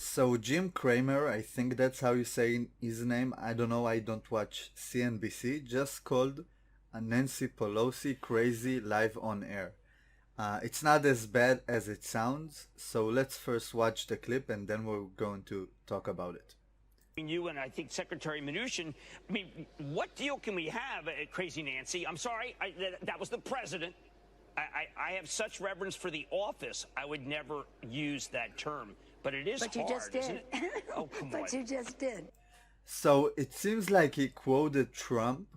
So Jim Cramer, I think that's how you say his name. I don't know. I don't watch CNBC. Just called Nancy Pelosi crazy live on air. It's not as bad as it sounds. So let's first watch the clip and then we're going to talk about it. You and I think Secretary Mnuchin. I mean, what deal can we have at Crazy Nancy? I'm sorry, that was the president. I have such reverence for the office. I would never use that term, but it is But you hard, just did. isn't it? Oh, come But on. you just did. So it seems like he quoted Trump,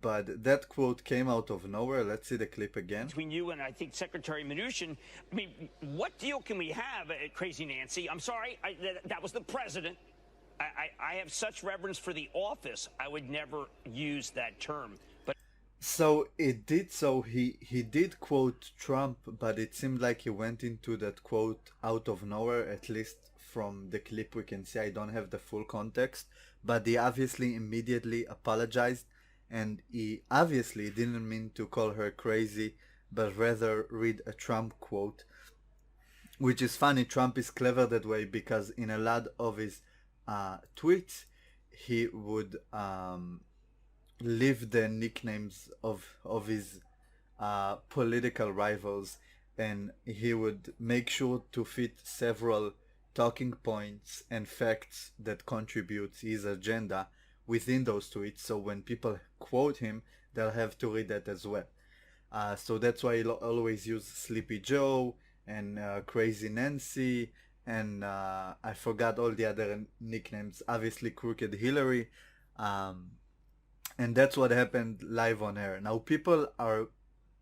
but that quote came out of nowhere. Let's see the clip again. Between you and I think Secretary Mnuchin. I mean, what deal can we have at Crazy Nancy? I'm sorry, that was the president. I have such reverence for the office. I would never use that term. But So it did. So he did quote Trump, but it seemed like he went into that quote out of nowhere. At least from the clip we can see. I don't have the full context, but he obviously immediately apologized, and he obviously didn't mean to call her crazy, but rather read a Trump quote, which is funny. Trump is clever that way because in a lot of his tweets he would leave the nicknames of his political rivals, and he would make sure to fit several talking points and facts that contribute his agenda within those tweets. So when people quote him, they'll have to read that as well. So that's why I always use Sleepy Joe and Crazy Nancy, and I forgot all the other nicknames. Obviously, Crooked Hillary. And that's what happened live on air. Now people are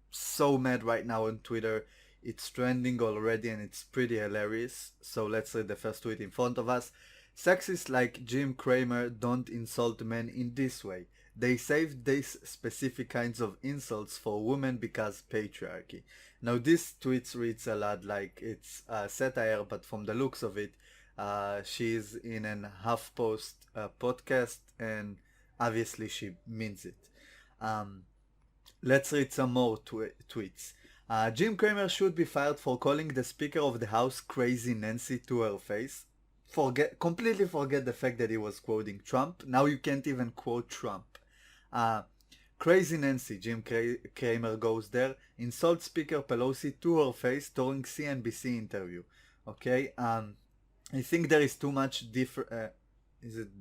so mad right now on Twitter. It's trending already and it's pretty hilarious. So let's read the first tweet in front of us. Sexists like Jim Cramer don't insult men in this way. They save these specific kinds of insults for women because patriarchy. Now this tweet reads a lot like it's satire, but from the looks of it, she's in an HuffPost podcast, and obviously she means it. Let's read some more tweets. Jim Cramer should be fired for calling the Speaker of the House crazy Nancy to her face. Completely forget the fact that he was quoting Trump. Now you can't even quote Trump. Crazy Nancy, Jim Cramer goes there, insult Speaker Pelosi to her face during CNBC interview. Okay, I think there is too much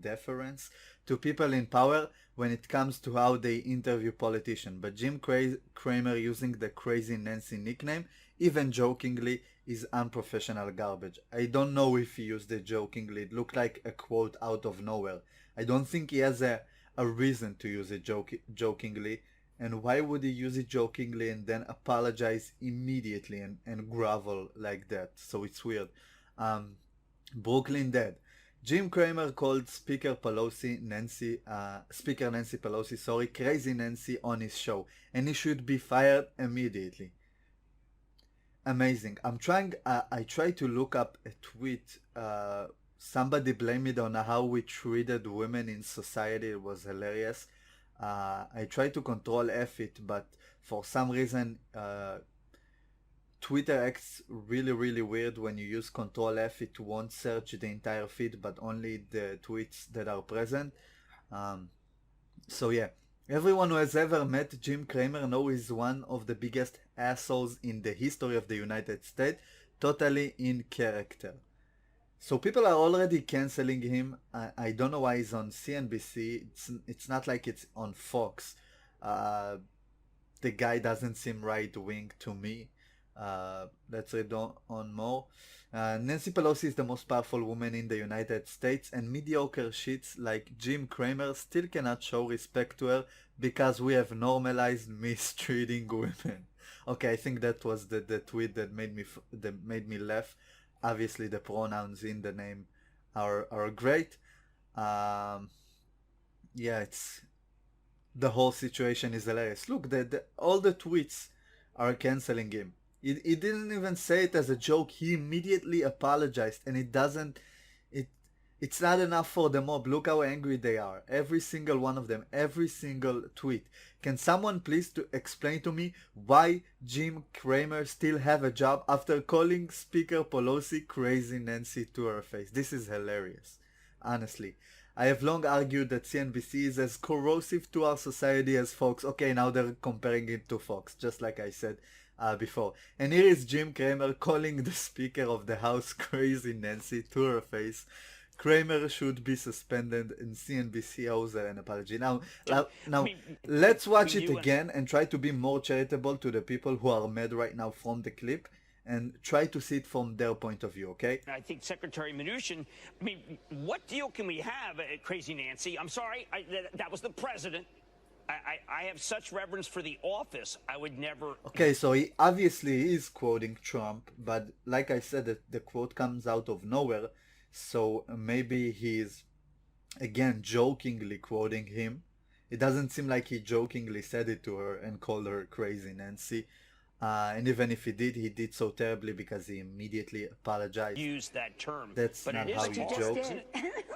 deference to people in power when it comes to how they interview politicians. But Jim Cramer using the Crazy Nancy nickname, even jokingly, is unprofessional garbage. I don't know if he used it jokingly. It looked like a quote out of nowhere. I don't think he has a reason to use it jokingly. And why would he use it jokingly and then apologize immediately and grovel like that? So it's weird. Brooklyn Dead. Jim Cramer called Speaker Nancy Pelosi, crazy Nancy on his show, and he should be fired immediately. Amazing. I tried to look up a tweet. Somebody blamed it on how we treated women in society. It was hilarious. I tried to control F it, but for some reason, Twitter acts really weird when you use Control F. It won't search the entire feed, but only the tweets that are present. So yeah, everyone who has ever met Jim Cramer knows he's one of the biggest assholes in the history of the United States, totally in character. So people are already canceling him. I don't know why he's on CNBC. It's not like it's on Fox. The guy doesn't seem right wing to me. Let's read on more. Nancy Pelosi is the most powerful woman in the United States, and mediocre shits like Jim Cramer still cannot show respect to her because we have normalized mistreating women. Okay, I think that was the tweet that made me laugh. Obviously, the pronouns in the name are great. Yeah, it's the whole situation is hilarious. Look, all the tweets are canceling him. He didn't even say it as a joke. He immediately apologized, and it It's not enough for the mob. Look how angry they are. Every single one of them. Every single tweet. Can someone please to explain to me why Jim Cramer still have a job after calling Speaker Pelosi crazy Nancy to her face? This is hilarious. Honestly. I have long argued that CNBC is as corrosive to our society as Fox. Okay, now they're comparing it to Fox, just like I said before. And here is Jim Cramer calling the Speaker of the House crazy Nancy to her face. Cramer should be suspended and CNBC owes her an apology. Now, let's watch it again and try to be more charitable to the people who are mad right now from the clip and try to see it from their point of view, okay? I think Secretary Mnuchin, I mean, what deal can we have, Crazy Nancy? I'm sorry, that was the president. I have such reverence for the office, I would never... Okay, so he obviously is quoting Trump, but like I said, the quote comes out of nowhere. So maybe he's, again, jokingly quoting him. It doesn't seem like he jokingly said it to her and called her crazy Nancy. And even if he did so terribly because he immediately apologized. Use that term. That's but not how he jokes.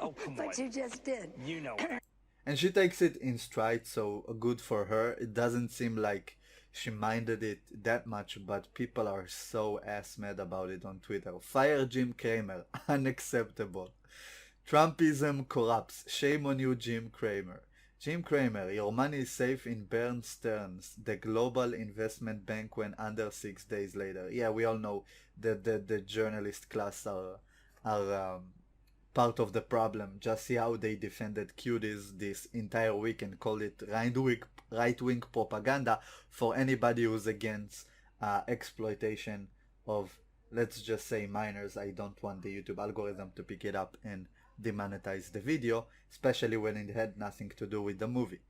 Oh, come on. But you just did. You know. And she takes it in stride, so good for her. It doesn't seem like she minded it that much, but people are so ass mad about it on Twitter. Fire Jim Cramer. Unacceptable. Trumpism corrupts. Shame on you, Jim Cramer. Jim Cramer, your money is safe in Bear Stearns, the global investment bank, when under 6 days later. Yeah, we all know that the journalist class are part of the problem. Just see how they defended cuties this entire week and called it right-wing propaganda for anybody who's against exploitation of, let's just say, minors. I don't want the YouTube algorithm to pick it up and demonetize the video, especially when it had nothing to do with the movie.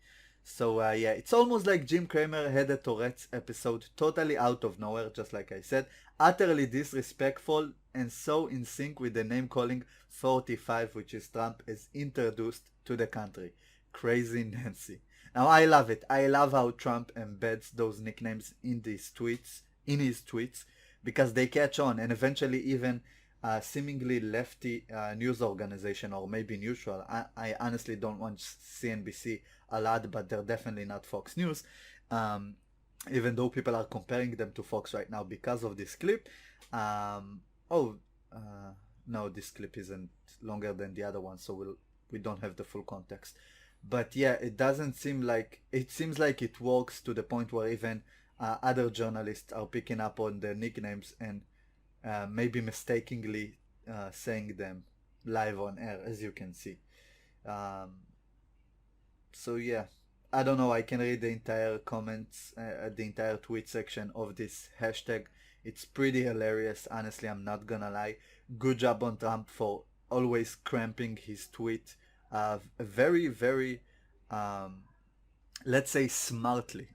So yeah, it's almost like Jim Cramer had a Tourette's episode, totally out of nowhere, just like I said, utterly disrespectful and so in sync with the name calling 45, which is Trump is introduced to the country. Crazy Nancy. Now I love it. I love how Trump embeds those nicknames in his tweets, because they catch on, and eventually even seemingly lefty news organization, or maybe neutral. I honestly don't watch CNBC a lot, but they're definitely not Fox News, even though people are comparing them to Fox right now because of this clip. No, this clip isn't longer than the other one, so we don't have the full context. But yeah, it doesn't seem like, it seems like it works to the point where even other journalists are picking up on the nicknames and maybe mistakenly saying them live on air, as you can see. So yeah, I don't know, I can read the entire comments, the entire tweet section of this hashtag. It's pretty hilarious, honestly, I'm not gonna lie. Good job on Trump for always cramping his tweet very, very, let's say smartly,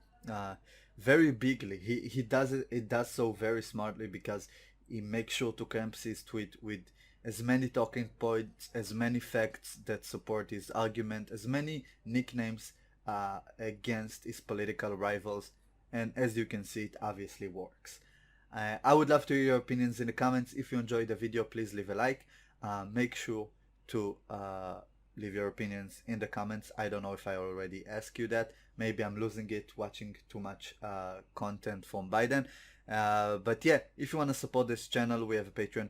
very bigly. He does it does so very smartly, because he makes sure to cramp his tweet with as many talking points, as many facts that support his argument, as many nicknames against his political rivals, and as you can see, it obviously works. I would love to hear your opinions in the comments. If you enjoyed the video, please leave a like. Make sure to leave your opinions in the comments. I don't know if I already asked you that. Maybe I'm losing it watching too much content from Biden. But yeah, if you want to support this channel, we have a Patreon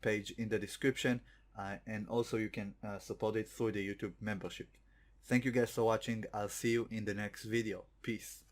page in the description, and also you can support it through the YouTube membership. Thank you guys for watching. I'll see you in the next video. Peace.